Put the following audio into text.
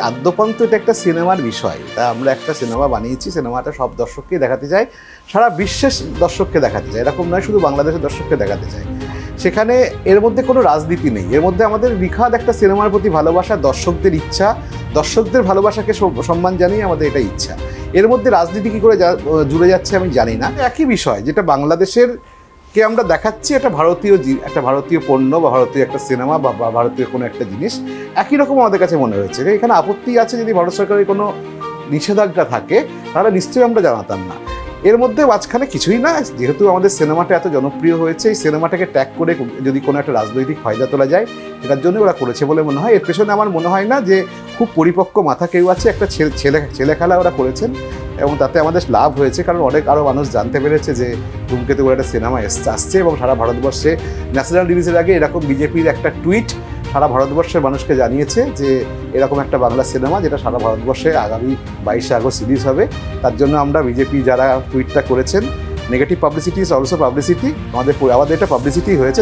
আদ্যপান্ত এটা একটা সিনেমার বিষয়, তা আমরা একটা সিনেমা বানিয়েছি, সিনেমাটা সব দর্শককেই দেখাতে চাই, সারা বিশ্বের দর্শককে দেখাতে চাই, এরকম নয় শুধু বাংলাদেশের দর্শককে দেখাতে চাই। সেখানে এর মধ্যে কোনো রাজনীতি নেই, এর মধ্যে আমাদের নিখাদ একটা সিনেমার প্রতি ভালোবাসা, দর্শকদের ইচ্ছা, দর্শকদের ভালোবাসাকে সম্মান জানিয়ে আমাদের এটা ইচ্ছা। এর মধ্যে রাজনীতি কী করে জুড়ে যাচ্ছে আমি জানি না। একই বিষয়, যেটা বাংলাদেশের কে আমরা দেখাচ্ছি একটা ভারতীয় পণ্য বা ভারতীয় একটা সিনেমা বা ভারতীয় কোনো একটা জিনিস, একই রকম আমাদের কাছে মনে হয়েছে। এখানে আপত্তি আছে যদি ভারত সরকারের কোনো নিষেধাজ্ঞা থাকে তাহলে নিশ্চয়ই আমরা জানাতাম না। এর মধ্যে মাঝখানে কিছুই না, যেহেতু আমাদের সিনেমাটা এত জনপ্রিয় হয়েছে, এই সিনেমাটাকে ট্যাগ করে যদি কোনো একটা রাজনৈতিক ফায়দা তোলা যায় সেটার জন্য ওরা করেছে বলে মনে হয়। এর পেছনে আমার মনে হয় না যে খুব পরিপক্ক মাথা কেউ আছে, একটা ছেলে খেলা ওরা করেছেন এবং তাতে আমাদের লাভ হয়েছে, কারণ অনেক আরও মানুষ জানতে পেরেছে যে ধূমকেতু বলে একটা সিনেমা আসছে এবং সারা ভারতবর্ষে ন্যাশনাল রিলিজের আগে এরকম বিজেপির একটা টুইট সারা ভারতবর্ষের মানুষকে জানিয়েছে যে এরকম একটা বাংলা সিনেমা যেটা সারা ভারতবর্ষে আগামী 22শে আগস্ট রিলিজ হবে। তার জন্য আমরা বিজেপি যারা টুইটটা করেছেন, negative publicity is also publicity, আমাদের এটা পাবলিসিটি হয়েছে।